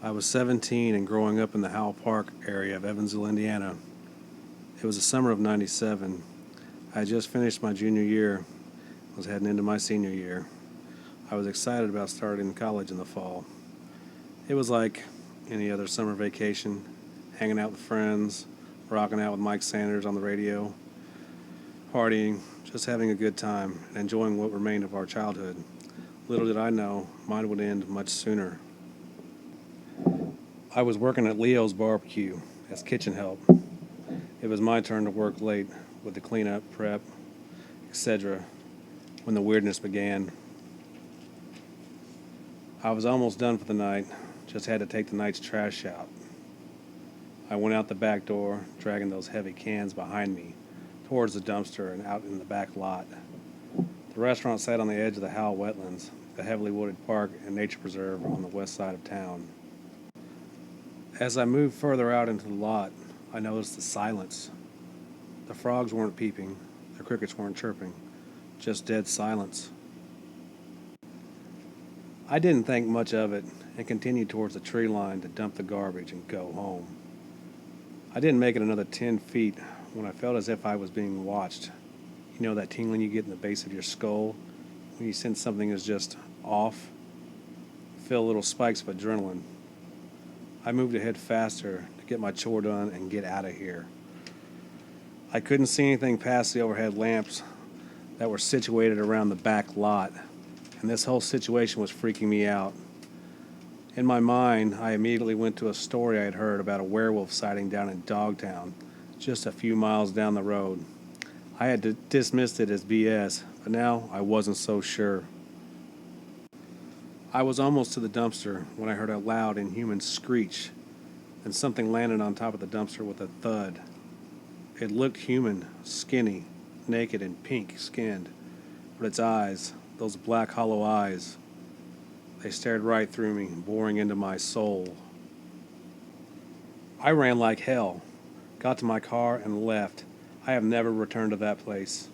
I was 17 and growing up in the Howell Park area of Evansville, Indiana. It was the summer of '97. I had just finished my junior year, was heading into my senior year. I was excited about starting college in the fall. It was like any other summer vacation, hanging out with friends, rocking out with Mike Sanders on the radio, partying, just having a good time, and enjoying what remained of our childhood. Little did I know, mine would end much sooner. I was working at Leo's Barbecue as kitchen help. It was my turn to work late with the cleanup, prep, etc. when the weirdness began. I was almost done for the night, just had to take the night's trash out. I went out the back door, dragging those heavy cans behind me towards the dumpster and out in the back lot. The restaurant sat on the edge of the Howell Wetlands, the heavily wooded park and nature preserve on the west side of town. As I moved further out into the lot, I noticed the silence. The frogs weren't peeping, the crickets weren't chirping, just dead silence. I didn't think much of it and continued towards the tree line to dump the garbage and go home. I didn't make it another 10 feet when I felt as if I was being watched. You know that tingling you get in the base of your skull when you sense something is just off? Feel little spikes of adrenaline. I moved ahead faster to get my chore done and get out of here. I couldn't see anything past the overhead lamps that were situated around the back lot, and this whole situation was freaking me out. In my mind, I immediately went to a story I had heard about a werewolf sighting down in Dogtown, just a few miles down the road. I had dismissed it as BS, but now I wasn't so sure. I was almost to the dumpster when I heard a loud, inhuman screech, and something landed on top of the dumpster with a thud. It looked human, skinny, naked, and pink-skinned, but its eyes, those black, hollow eyes, they stared right through me, boring into my soul. I ran like hell, got to my car, and left. I have never returned to that place.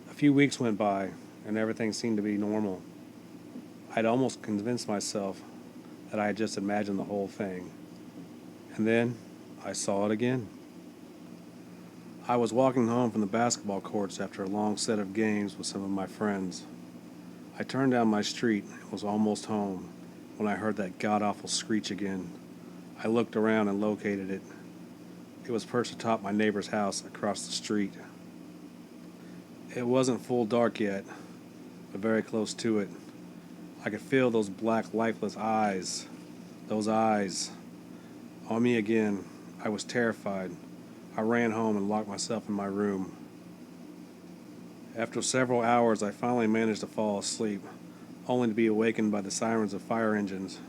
A few weeks went by, and everything seemed to be normal. I'd almost convinced myself that I had just imagined the whole thing. And then I saw it again. I was walking home from the basketball courts after a long set of games with some of my friends. I turned down my street and was almost home when I heard that god-awful screech again. I looked around and located it. It was perched atop my neighbor's house across the street. It wasn't full dark yet, but very close to it. I could feel those black, lifeless eyes. Those eyes. On me again. I was terrified. I ran home and locked myself in my room. After several hours, I finally managed to fall asleep, only to be awakened by the sirens of fire engines.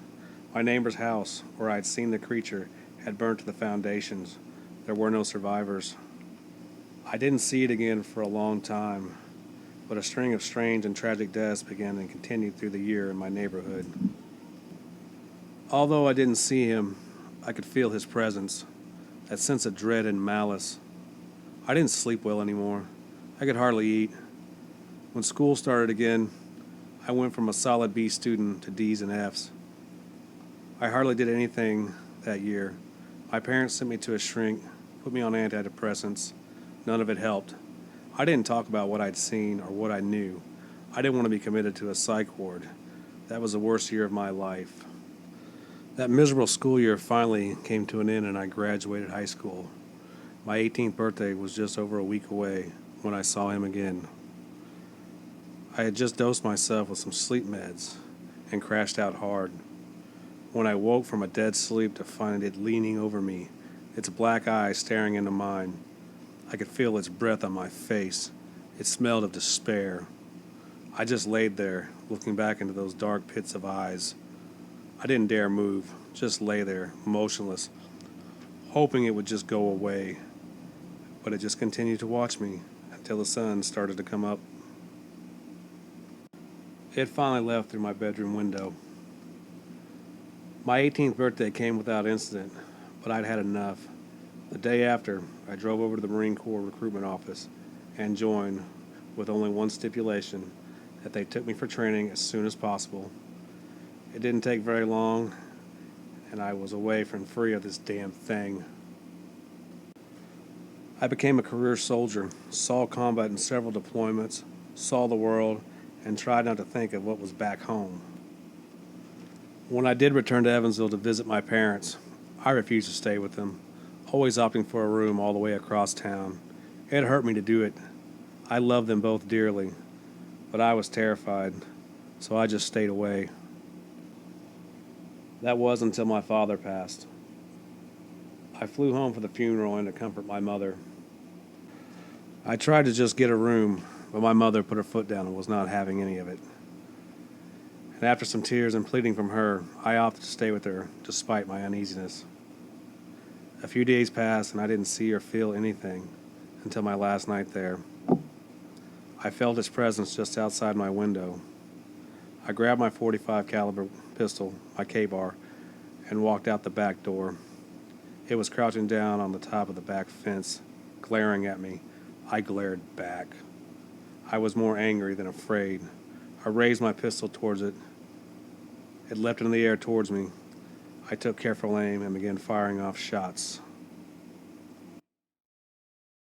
My neighbor's house, where I had seen the creature, had burnt to the foundations. There were no survivors. I didn't see it again for a long time, but a string of strange and tragic deaths began and continued through the year in my neighborhood. Although I didn't see him, I could feel his presence, that sense of dread and malice. I didn't sleep well anymore. I could hardly eat. When school started again, I went from a solid B student to D's and F's. I hardly did anything that year. My parents sent me to a shrink, put me on antidepressants. None of it helped. I didn't talk about what I'd seen or what I knew. I didn't want to be committed to a psych ward. That was the worst year of my life. That miserable school year finally came to an end and I graduated high school. My 18th birthday was just over a week away when I saw him again. I had just dosed myself with some sleep meds and crashed out hard. When I woke from a dead sleep to find it leaning over me, its black eyes staring into mine, I could feel its breath on my face. It smelled of despair. I just laid there, looking back into those dark pits of eyes. I didn't dare move, just lay there, motionless, hoping it would just go away. But it just continued to watch me until the sun started to come up. It finally left through my bedroom window. My 18th birthday came without incident, but I'd had enough. The day after, I drove over to the Marine Corps recruitment office and joined, with only one stipulation, that they took me for training as soon as possible. It didn't take very long, and I was away from free of this damn thing. I became a career soldier, saw combat in several deployments, saw the world, and tried not to think of what was back home. When I did return to Evansville to visit my parents, I refused to stay with them, always opting for a room all the way across town. It hurt me to do it. I loved them both dearly, but I was terrified, so I just stayed away. That was until my father passed. I flew home for the funeral and to comfort my mother. I tried to just get a room, but my mother put her foot down and was not having any of it. And after some tears and pleading from her, I opted to stay with her, despite my uneasiness. A few days passed, and I didn't see or feel anything until my last night there. I felt his presence just outside my window. I grabbed my .45 caliber pistol, my K-bar, and walked out the back door. It was crouching down on the top of the back fence, glaring at me. I glared back. I was more angry than afraid. I raised my pistol towards it. It leapt into the air towards me. I took careful aim and began firing off shots.